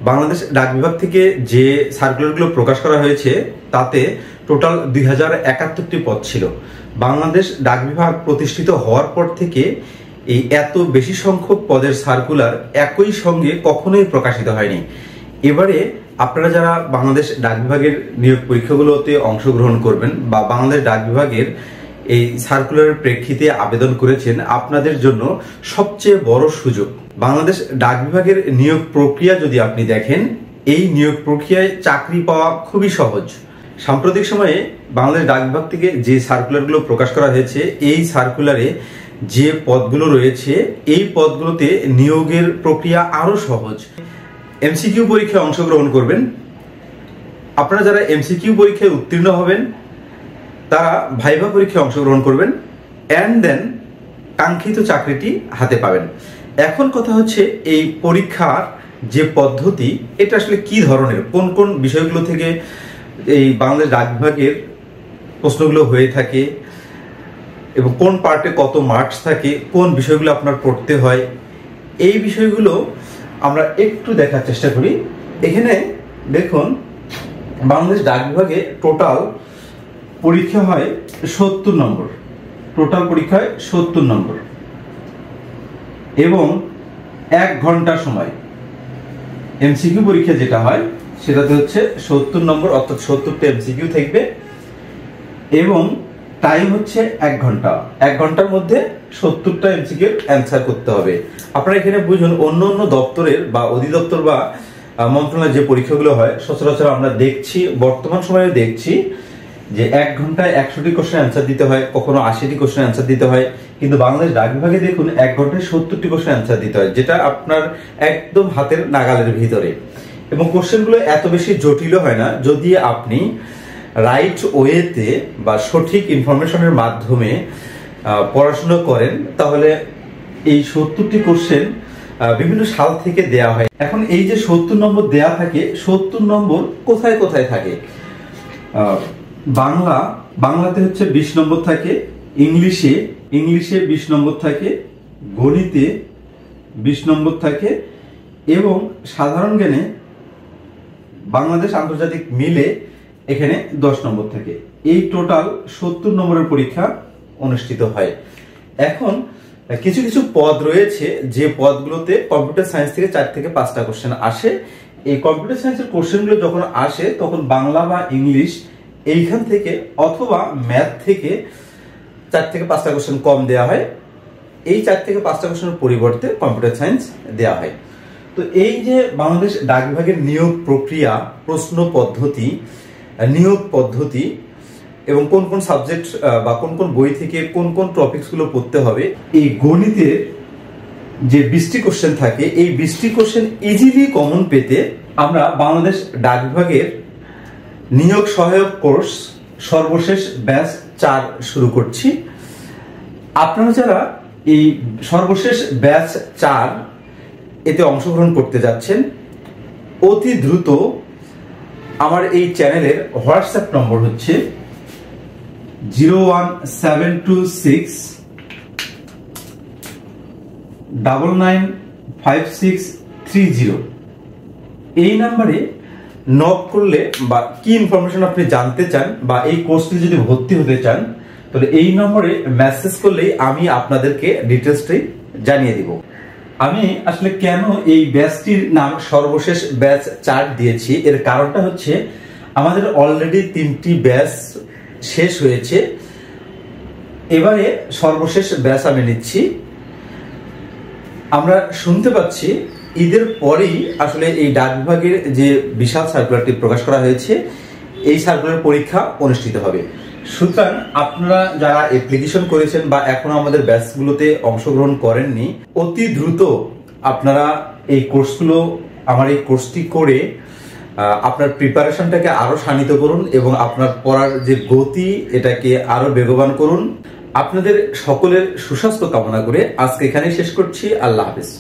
বাংলাদেশ ডাক বিভাগ থেকে যে সার্কুলারগুলো প্রকাশ করা হয়েছে তাতে টোটাল 2071টি পদ ছিল। বাংলাদেশ ডাক বিভাগ প্রতিষ্ঠিত হওয়ার পর থেকে এই এত বেশি সংখ্যক পদের সার্কুলার একই সঙ্গে কখনোই প্রকাশিত হয়নি। এবারে আপনারা যারা বাংলাদেশ ডাক বিভাগের নিয়োগ পরীক্ষাগুলোতে অংশগ্রহণ করবেন বা বাংলাদেশ ডাক বিভাগের এই সার্কুলারের প্রেক্ষিতে আবেদন করেছেন, আপনাদের জন্য সবচেয়ে বড় সুযোগ। বাংলাদেশ ডাক বিভাগের নিয়োগ প্রক্রিয়া যদি আপনি দেখেন, এই নিয়োগ প্রক্রিয়ায় চাকরি পাওয়া খুবই সহজ। সাম্প্রতিক সময়ে বাংলাদেশ ডাক বিভাগ থেকে যে সার্কুলারগুলো প্রকাশ করা হয়েছে, এই সার্কুলারে যে পদগুলো রয়েছে এই পদগুলোতে নিয়োগের প্রক্রিয়া আরো সহজ। এমসিকিউ পরীক্ষায় অংশগ্রহণ করবেন। আপনারা যারা এমসিকিউ পরীক্ষায় উত্তীর্ণ হবেন তারা ভাইভা পরীক্ষায় অংশগ্রহণ করবেন, অ্যান্ড দেন কাঙ্ক্ষিত চাকরিটি হাতে পাবেন। এখন কথা হচ্ছে এই পরীক্ষার যে পদ্ধতি, এটা আসলে কি ধরনের, কোন কোন বিষয়গুলো থেকে এই বাংলাদেশ ডাক বিভাগের প্রশ্নগুলো হয়ে থাকে এবং কোন পার্টে কত মার্কস থাকে, কোন বিষয়গুলো আপনার পড়তে হয়, এই বিষয়গুলো আমরা একটু দেখার চেষ্টা করি। এখানে দেখুন, বাংলাদেশ ডাক বিভাগে টোটাল পরীক্ষা হয় 70 নম্বর। টোটাল পরীক্ষা হয় 70 নম্বর এবং 1 ঘন্টা সময়। এমসিকিউ পরীক্ষা যেটা হয় সেটাতে হচ্ছে 70 নম্বর, অর্থাৎ 70টা এমসিকিউ থাকবে এবং টাইম হচ্ছে 1 ঘন্টা। 1 ঘন্টার মধ্যে 70টা এমসিকিউ অ্যান্সার করতে হবে। আপনারা এখানে বুঝুন, অন্য অন্য দপ্তরের বা অধিদপ্তর বা মন্ত্রণালয়ের যে পরীক্ষাগুলো হয় সচরাচর আমরা দেখছি, বর্তমান সময়ে দেখছি যে 1 ঘন্টায় 100টি কোশ্চেন অ্যান্সার দিতে হয়, কখনো 80টি কোশ্চেন অ্যান্সার দিতে হয়। কিন্তু বাংলাদেশ ডাক বিভাগে দেখুন 1 ঘন্টায় 70টি কোশ্চেন অ্যান্সার দিতে হয়, যেটা আপনার একদম হাতের নাগালের ভিতরে। এবং কোশ্চেনগুলো এত বেশি জটিল হয় না যদি আপনি রাইট ওয়েতে বা সঠিক ইনফরমেশনের মাধ্যমে পড়াশোনা করেন, তাহলে এই 70টি কোশ্চেন বিভিন্ন সাল থেকে দেয়া হয়। এখন এই যে 70 নম্বর দেয়া থাকে, 70 নম্বর কোথায় কোথায় থাকে? বাংলাতে হচ্ছে 20 নম্বর থাকে, ইংলিশে 20 নম্বর থাকে, গণিতে 20 নম্বর থাকে এবং সাধারণ জ্ঞানে বাংলাদেশ আন্তর্জাতিক মিলে এখানে 10 নম্বর থাকে। এই টোটাল 70 নম্বরের পরীক্ষা অনুষ্ঠিত হয়। এখন কিছু কিছু পদ রয়েছে যে পদগুলোতে কম্পিউটার সায়েন্স থেকে 4 থেকে 5টা কোশ্চেন আসে। এই কম্পিউটার সায়েন্সের কোশ্চেনগুলো যখন আসে তখন বাংলা বা ইংলিশ এইখান থেকে অথবা ম্যাথ থেকে 4 থেকে 5টা কোশ্চেন কম দেওয়া হয়। এই 4 থেকে 5টা কোশ্চেনের পরিবর্তে কম্পিউটার সায়েন্স দেওয়া হয়। তো এই যে বাংলাদেশ ডাক বিভাগের নিয়োগ প্রক্রিয়া, প্রশ্ন পদ্ধতি, নিয়োগ পদ্ধতি এবং কোন কোন সাবজেক্ট বা কোন কোন বই থেকে কোন কোন টপিকস গুলো পড়তে হবে, এই গণিতের যে 20টি কোশ্চেন থাকে, এই 20টি কোশ্চেন ইজিলি কমন পেতে আমরা বাংলাদেশ ডাক বিভাগের নিয়োগ সহায়ক কোর্স সর্বশেষ ব্যাচ 4 শুরু করছি। আপনারা যারা এই সর্বশেষ ব্যাচ 4 এতে অংশগ্রহণ করতে যাচ্ছেন, অতি দ্রুত আমার এই চ্যানেলের হোয়াটসঅ্যাপ নম্বর হচ্ছে 01726 995630। এই নাম্বারে নক করলে বা কি ইনফরমেশন আপনি জানতে চান বা এই কোর্সটি যদি ভর্তি হতে চান, তাহলে এই নম্বরে মেসেজ করলেই আমি আপনাদেরকে ডিটেলসটি জানিয়ে দিব। আমি আসলে কেন এই ব্যাচটির নাম সর্বশেষ ব্যাচ 4 দিয়েছি, এর কারণটা হচ্ছে আমাদের অলরেডি 3টি ব্যাচ শেষ হয়েছে, এবারে সর্বশেষ ব্যাচ আমি নিচ্ছি। আমরা শুনতে পাচ্ছি ঈদের পরেই আসলে এই ডাক বিভাগের যে বিশাল সার্কুলারটি প্রকাশ করা হয়েছে, এই সার্কুলার পরীক্ষা অনুষ্ঠিত হবে। সুতরাং আপনারা যারা অ্যাপ্লিকেশন করেছেন বা এখনো আমাদের ব্যাচগুলোতে অংশগ্রহণ করেননি, অতি দ্রুত আপনারা এই কোর্সগুলো, আমার এই কোর্সটি করে আপনার প্রিপারেশনটাকে আরো শানিত করুন এবং আপনার পড়ার যে গতি এটাকে আরো বেগবান করুন। আপনাদের সকলের সুস্বাস্থ্য কামনা করে আজকে এখানেই শেষ করছি। আল্লাহ হাফেজ।